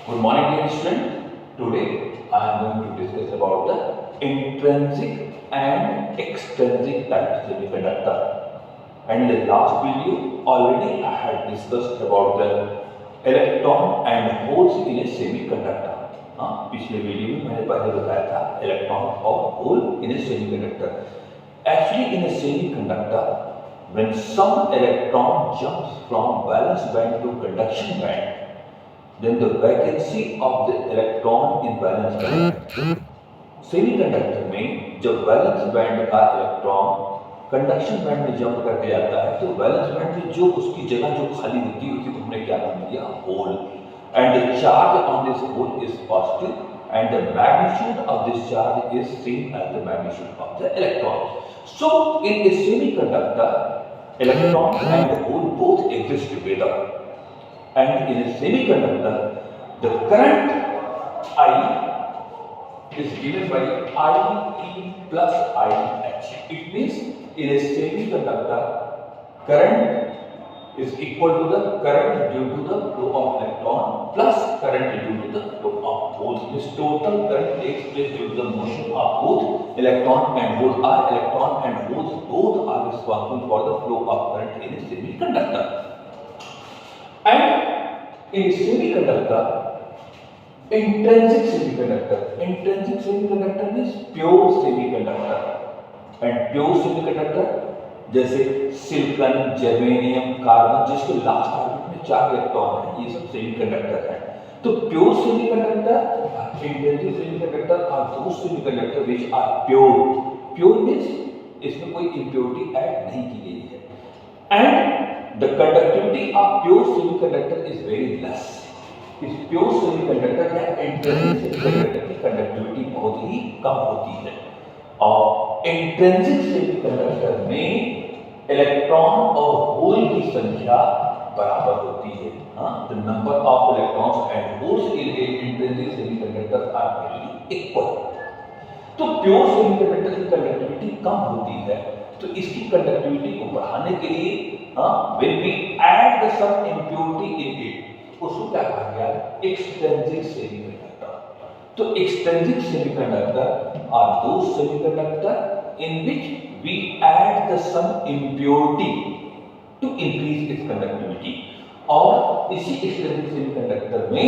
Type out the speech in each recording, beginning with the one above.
Good morning, dear student. Today I am going to discuss about the intrinsic and extrinsic type semiconductor. And in the last video, already I had discussed about the electron and holes in a semiconductor. पिछले video में मैंने पहले बताया था electron और hole in a semiconductor. Actually, in a semiconductor, when some electron jumps from valence band to conduction band, then the vacancy of the electron in valence band. Semiconductor में जब valence band का electron conduction band में jump करके जाता है तो valence band में जो उसकी जगह जो खाली होती है उसी को हमने क्या नाम दिया, hole. And the charge on this hole is positive and the magnitude of this charge is same as the magnitude of the electron. So in a semiconductor electron and hole both exist together. And in a semiconductor, the current I is given by IE plus IH. It means in a semiconductor, current is equal to the current due to the flow of electron plus current due to the flow of holes. This total current takes place due to the motion of both electron and hole. Electron and holes both are responsible for the flow of current in a semiconductor. And in semiconductor, intrinsic semiconductor means pure semiconductor. And pure semiconductor जैसे silicon, germanium, carbon, जिसके last orbit में 4 electron है, ये सब semiconductor है. तो pure semiconductor, intrinsic semiconductor are those semiconductor which are pure. Pure means इसमें कोई इंप्योरिटी ऐड नहीं की गई है. And the conductivity of pure semiconductor is very less. इस pure semiconductor या intrinsic semiconductor की conductivity बहुत ही कम होती है. और intrinsic semiconductor में इलेक्ट्रॉन और होल की संख्या बराबर होती है. The number of electrons and holes in a intrinsic semiconductor are nearly equal. तो प्योर सेमीकंडक्टर की कंडक्टिविटी कम होती है, तो इसकी कंडक्टिविटी को बढ़ाने के लिए when we add the some impurity in it, उसको क्या कहा गया, एक्सट्रिंसिक सेमीकंडक्टर. तो extrinsic semiconductor are those semiconductor in which we add the some impurity to increase its conductivity. और इसी एक्सट्रिंसिक सेमीकंडक्टर में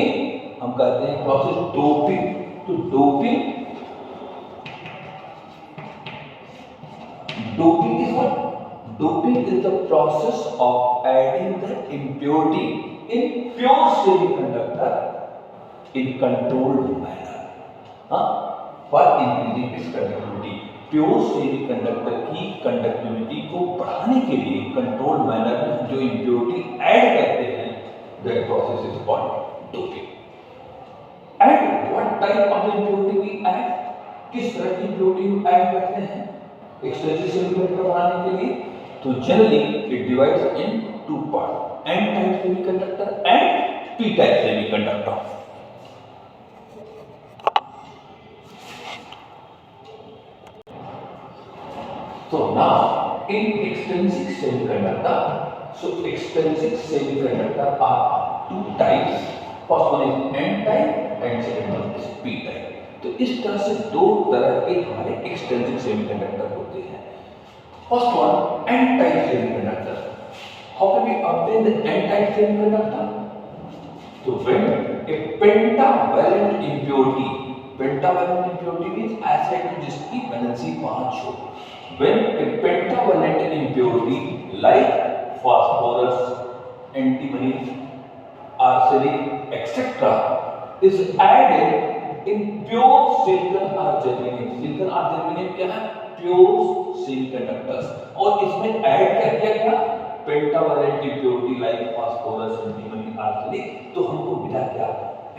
हम कहते हैं प्रोसेस डोपिंग. तो doping is what? Doping is the process of adding the impurity in pure semiconductor in controlled manner. For increasing its conductivity. Pure semiconductor की conductivity को बढ़ाने के लिए controlled manner में जो impurity add करते हैं, that process is called doping. And what type of impurity we add? किस तरह की impurity हम add करते हैं एक्सट्रिंसिक सेमीकंडक्टर बनाने के लिए? तो generally it divides in 2 part, N type semiconductor and P type semiconductor. So now in extrinsic semiconductor, so extrinsic semiconductor are 2 types. First one is n type and second one is p type. तो इस तरह से 2 तरह के हमारे extrinsic semiconductor होते हैं. First one, n type semiconductor. How can we obtain the n type semiconductor? तो when a pentavalent impurity means acid जिसकी वैलेंसी 5 हो. When a pentavalent impurity like phosphorus, antimony, arsenic etcetera is added in pure silicon or germanium. Silicon or germanium क्या है? Pure semiconductors. और इसमें add क्या किया गया? Pentavalent impurity like phosphorus, antimony, arsenic. तो हमको मिला क्या?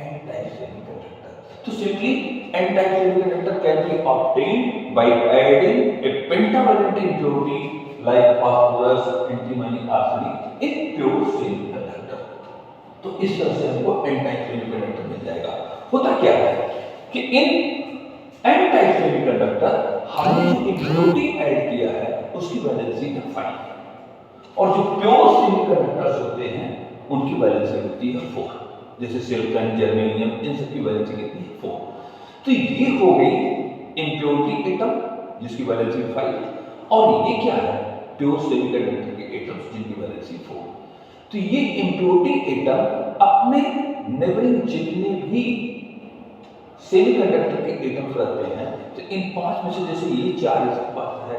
N type semiconductor. तो simply n type semiconductor can be obtained by adding a pentavalent impurity like phosphorus, antimony, arsenic in pure semiconductor. तो इस तरह से हमको एन टाइप सेमीकंडक्टर मिल जाएगा. होता क्या है कि इन एन टाइप सेमीकंडक्टर हमने जो इम्प्योरिटी ऐड किया है उसकी वैलेंसी है 5 और जो प्योर सेमीकंडक्टर्स होते हैं उनकी वैलेंसी होती है 4. जैसे सिलिकॉन, जर्मेनियम, इन सब की वैलेंसी कितनी है 4। तो ये हो गई इम्प्योरिटी एटम जिसकी वैलेंसी 5, और ये क्या है प्योर सेमीकंडक्टर के एटम्स जिनकी वैलेंसी 4। तो ये इम्प्योरिटी एटम अपने नेबरिंग जितने भी सेमीकंडक्टर के एटम्स रहते हैं, तो इन 5 में से जैसे ये 4 इसके पास है,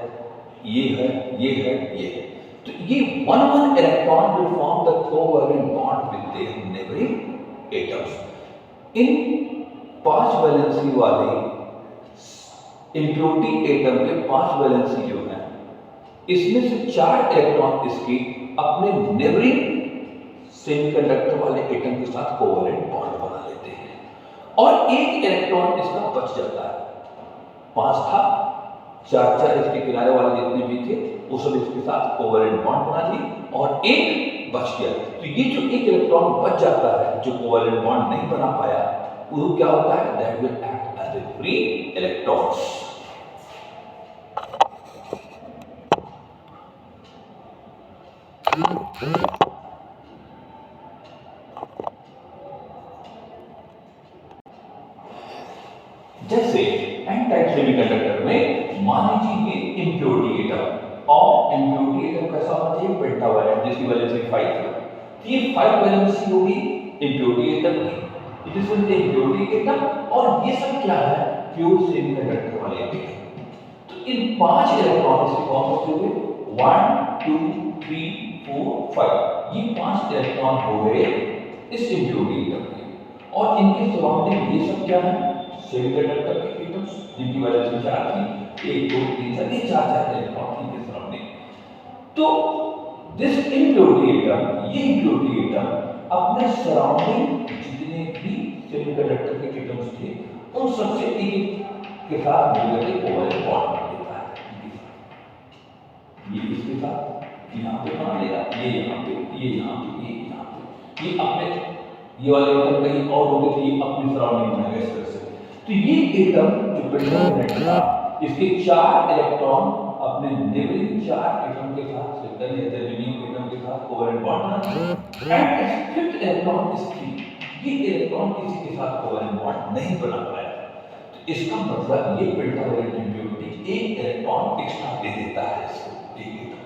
ये है, ये है, ये है, तो ये 1 electron will form the covalent bond with their neighboring atoms। In 5 valency वाले इम्प्योरिटी एटम के 5 वैलेंसी जो है, इसमें से 4 इलेक्ट्रॉन इसके अपने नेबरिंग सेमीकंडक्टर वाले एटम के साथ कोवैलेंट बॉन्ड बना लेते हैं, और एक इलेक्ट्रॉन इसका बच जाता है। 5 था, 4 इसके किनारे वाले जितने भी थे वो सब इसके साथ कोवैलेंट बॉन्ड बना लिए, और एक बच गया। तो ये जो एक इलेक्ट्रॉन बच जाता है जो कोवैलेंट बॉन्ड नहीं बना पाया, वो क्या होता है, that will act as a free electrons. जैसे एन टाइप सेमीकंडक्टर में मान लीजिए ये इम्प्योरिटी एटम, और इम्प्योरिटी एटम कैसा होना चाहिए, पेंटावैलेंट, जिसकी वैलेंसी 5 है। तो ये 5 वैलेंसी होगी इम्प्योरिटी एटम की, it is one impurity atom, और ये सब क्या है प्योर सेमीकंडक्टर वाले एटम। तो इन 5 इलेक्ट्रॉन से फॉर्म होते हुए 1 2 3 4 5, ये 5 इलेक्ट्रॉन हो गए इस इम्प्योरिटी एटम के, और इनके सराउंडिंग ये सब क्या है सेमीकंडक्टर के एटम्स जिनकी वैलेंसी 4 थी, 1 2 3 4 ये 4 इलेक्ट्रॉन इनके सराउंडिंग। तो दिस इम्प्योरिटी एटम, ये इम्प्योरिटी एटम अपने सराउंडिंग जितने भी सेमीकंडक्टर के एटम्स थे उन सबसे एक के साथ मिलकर के कोवैलेंट बॉन्ड बना देता है। ये इसके साथ यहाँ पे बना लेगा, ये यहाँ पे, ये यहाँ पे, ये यहाँ पे, ये अपने ये वाले एटम कहीं और होते थे, ये अपनी सराउंडिंग बनाएगा इस तरह से। तो ये एटम जो पेंटावैलेंट था, इसके 4 इलेक्ट्रॉन अपने नेबरिंग 4 एटम के साथ सिलिकॉन या जर्मेनियम एटम के साथ कोवैलेंट बॉन्ड बनाते हैं, एंड इस फिफ्थ इलेक्ट्रॉन इसकी, ये इलेक्ट्रॉन किसी के साथ कोवैलेंट बॉन्ड नहीं बना पाया। तो इसका मतलब ये पेंटावैलेंट इम्प्योरिटी एक इलेक्ट्रॉन एक्स्ट्रा दे देता है इसको, एक एटम।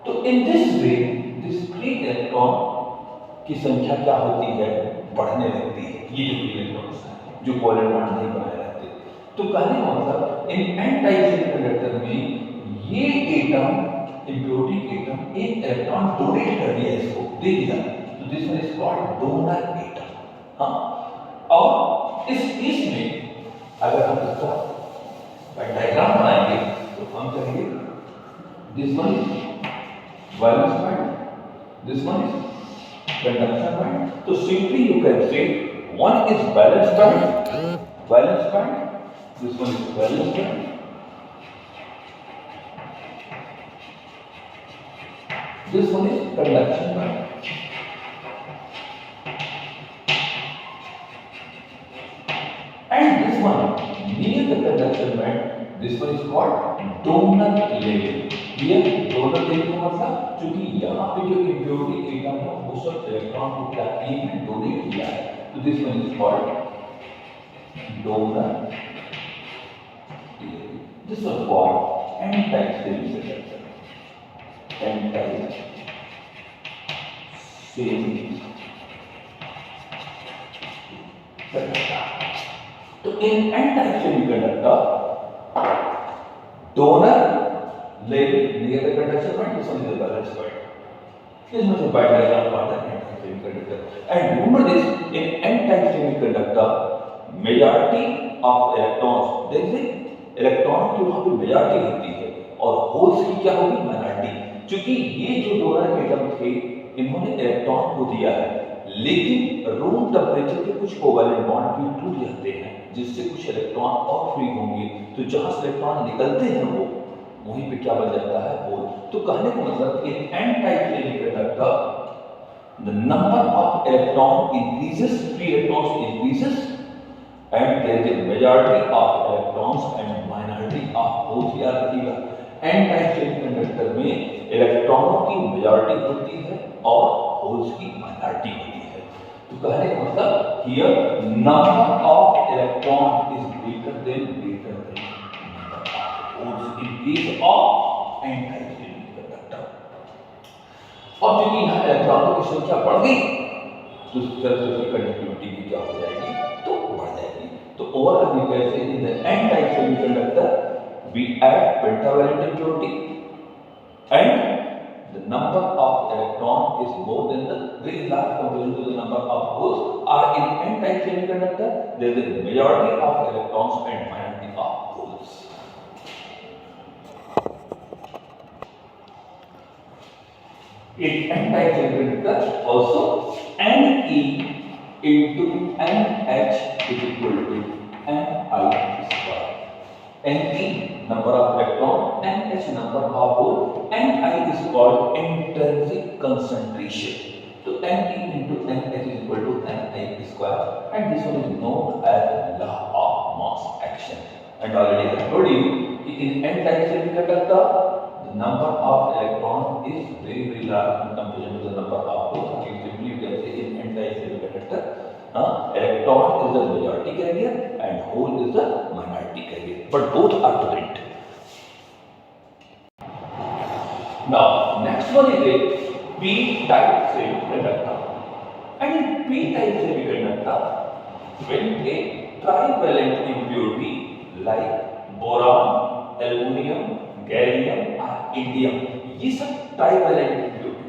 तो in this way this free electron की संख्या क्या होती है, बढ़ने लगती है, ये जो फ्री इलेक्ट्रॉन्स हैं जो कोवैलेंट बॉन्ड नहीं बनाए रहते। तो कहने का मतलब इन एन टाइप सेमीकंडक्टर में ये एटम इम्प्योरिटी एटम एक इलेक्ट्रॉन डोनेट कर दिया, इसको दे दिया, तो this one is called donor atom. हाँ, और इस केस में अगर हम इसका डायग्राम बनाएंगे तो हम कहेंगे this one is valence band, this one is conduction band. तो simply you can say one is valence band, this one is valence band, this one is conduction band, and this one near the conduction band, this one is called donor level। ये donor level का मतलब क्योंकि यहाँ पे जो impurity atom है वो सब इलेक्ट्रॉन को क्या किए हैं, डोनेट किया है। So this one is called donor. This was called n-type semiconductor. N-type semiconductor. तो in n-type semiconductor, donor level near the conduction band, this one is the valence band. This one is a bidiagram for the n-type semiconductor. And remember this, in n-type semiconductor, majority of electrons, there is a electron की वहां पे majority होती है और holes की क्या होगी, minority. क्योंकि ये जो डोनर एटम थे इन्होंने इलेक्ट्रॉन को दिया है, लेकिन रूम टेम्परेचर पे कुछ कोवैलेंट बॉन्ड भी टूट जाते हैं जिससे कुछ इलेक्ट्रॉन और फ्री होंगे, तो जहां से इलेक्ट्रॉन निकलते हैं वो वहीं पे क्या बन जाता है, होल। तो कहने का मतलब in an type semiconductor the number of electron increases, free electrons increases, and there is a majority of electrons and minority of holes। याद रखिएगा एन टाइप सेमीकंडक्टर में इलेक्ट्रॉनों की मेजॉरिटी होती है और होल्स की माइनॉरिटी होती है। तो कहने का मतलब here number of electron is greater than number of holes in case of anti-semiconductor. अब क्योंकि यहाँ इलेक्ट्रॉनों की संख्या बढ़ गई तो इस तरह से उसकी कंडक्टिविटी भी क्या हो जाएगी, तो बढ़ जाएगी. तो overall we can say in the anti-semiconductor we add pentavalent impurity and the number of electron is more than the very large comparison to the number of holes are in anti-semiconductor. There is a majority of electrons and minority of holes. In anti-semiconductor also Ne into NH is equal to Ni square. Ne number of electron, NH number of hole, Ni is called intrinsic concentration. So Ne into NH is equal to Ni square, and this one is known as law of mass action. And already I told you in n-type semiconductor the number of electron is very large in comparison to the number of holes. Simply you can say in n-type semiconductor electron is the majority carrier and hole is the minority carrier, but both are present. Now next one is a p-type semiconductor, and in p-type semiconductor when a trivalent impurity like boron, aluminum, gallium or indium, ये सब trivalent impurity.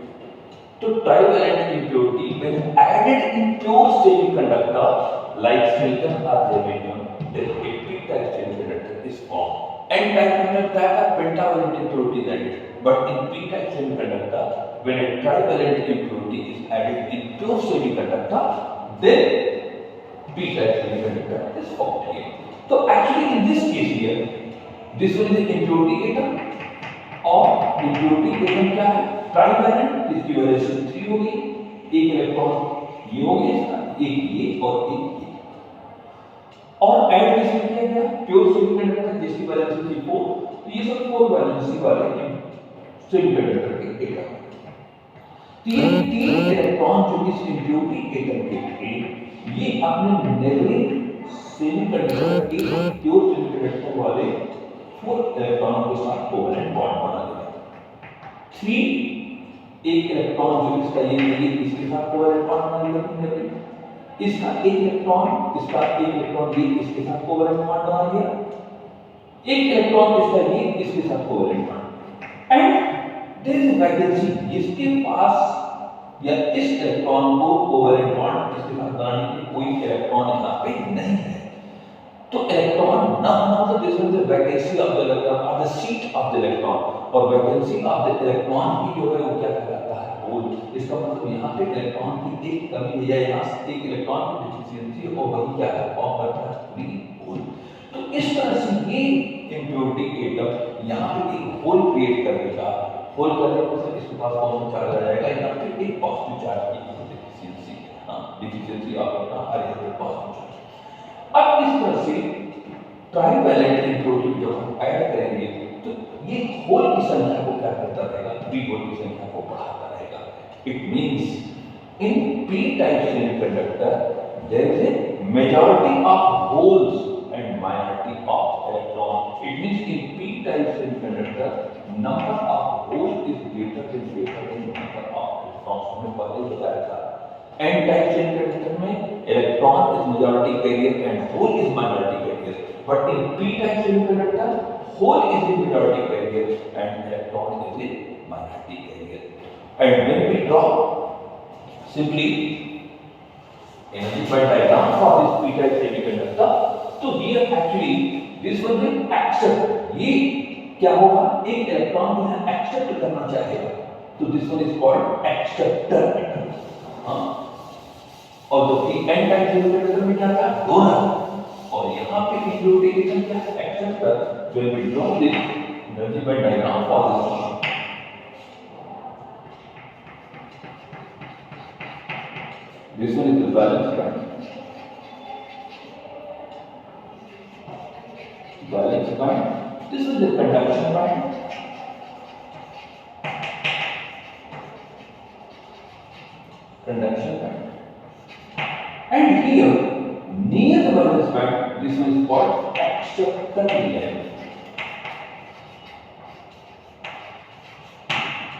तो trivalent impurity when added in pure semiconductor like silicon or germanium, then a p-type semiconductor is formed. N-type semiconductor are pentavalent impurity added, but in p-type semiconductor when a trivalent impurity is added in pure semiconductor, then p-type semiconductor is formed here. So actually in this case here, this one is an impurity atom और impurity atom क्या है? Trivalent, इसकी वजह से 3 हो गई, एक electron ये हो गया इसका, एक ये और एक ये, और ऐड किसने किया गया? प्योर सेमीकंडक्टर जिसकी वैलेंसी थी 4, तो ये सब 4 वैलेंसी वाले सेमीकंडक्टर के एटम. तो ये 3 इलेक्ट्रॉन जो इस impurity एटम के थे, ये अपने नेबरिंग सेमीकंडक्टर के प्योर सेमीकंडक्टर वाले 4 इलेक्ट्रॉनों के साथ कोवैलेंट बॉन्ड बना देगा. 3 एक इलेक्ट्रॉन जो इसका ये इसके साथ कोवैलेंट बॉन्ड बना देगा, इसका एक इलेक्ट्रॉन ये इसके साथ कोवैलेंट बॉन्ड बना दिया, एक इलेक्ट्रॉन इसका ये इसके साथ covalent bond, and there is vacancy इसके पास या इस इलेक्ट्रॉन को कोवैलेंट बॉन्ड इसके साथ बनाने के लिए कोई इलेक्ट्रॉन यहाँ पे नहीं है. तो इलेक्ट्रॉन ना होना, this is the vacancy of the electron और the seat of the electron, और वैकेंसी ऑफ द इलेक्ट्रॉन की जो है वो क्या कहलाता है? होल. इसका मतलब यहाँ पे इलेक्ट्रॉन की एक कमी है या यहाँ से एक इलेक्ट्रॉन की डिफिशियंसी और वही क्या है? फॉर्म करता है पूरी होल. तो इस तरह से ये इम्प्योरिटी एटम यहाँ पे एक होल क्रिएट कर देगा. होल करने पर इसके पास कौन सा चार्ज आ जाएगा? यहाँ पे एक पॉजिटिव चार्ज की डिफिशियंसी है. हाँ, डिफिशियंसी ऑफ पॉजिटिव चार्ज. अब इस तरह से ट्राइवैलेंट इम्प्योरिटी जब हम ऐड करेंगे तो ये होल की संख्या को क्या करता रहेगा? p होल की संख्या को बढ़ाता रहेगा. It means in p type semiconductor there is a majority of holes and minority of electron. It means in p type semiconductor number of holes is greater than number of electrons. हमने पहले बताया था n type semiconductor में electron is majority carrier and hole is minority carrier, but in p type semiconductor hole is the majority carrier and electron is the minority carrier. And when we draw simply energy band diagram for this p type semiconductor, so here actually this one will accept, ये क्या होगा? एक electron को यहाँ accept करना चाहेगा, तो this one is called acceptor atom. हाँ, और जो कि n टाइप सेमीकंडक्टर में क्या था? डोनर. और यहाँ पे इम्प्योरिटी एटम क्या है? Acceptor. when we draw this energy band diagram for this one, this one is the valence band. Valence band. This is the conduction band. Conduction band. And here, near the valence band, this one is called acceptor layer.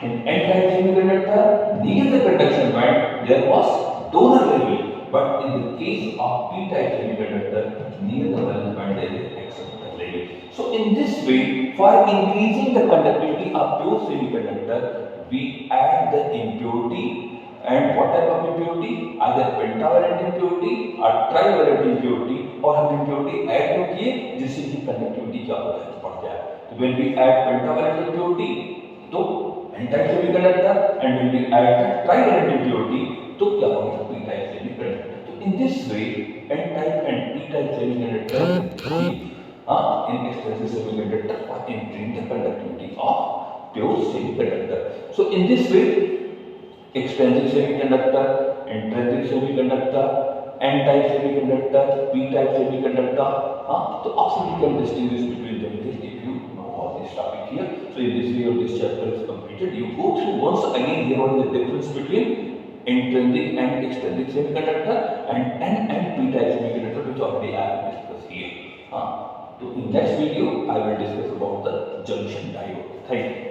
In N-type semiconductor, near the conduction band, there was donor level. But in the case of P-type semiconductor, near the valence band, there is acceptor level. So in this way, for increasing the conductivity of pure semiconductor, we add the impurity. And what type of impurity? Either pentavalent impurity or trivalent impurity, और हम impurity add क्यों किए? जिससे कि conductivity क्या होता है बढ़ जाए. So when we add pentavalent impurity, तो n-type semiconductor, and when we add the trivalent impurity, तो क्या होगा? p-type semiconductor. So in this way, n-type and p-type semiconductor in extensive semiconductor for increasing the conductivity of pure semiconductor. So in this way, extrinsic semiconductor, intrinsic semiconductor, n-type semiconductor, p-type semiconductor. So also we can distinguish between them if you know all this topic here. So in this way, this chapter is completed. You go through once again here what is the difference between intrinsic and extrinsic semiconductor and n and p-type semiconductor, which already I have discussed here. So in next video, I will discuss about the junction diode. Thank you.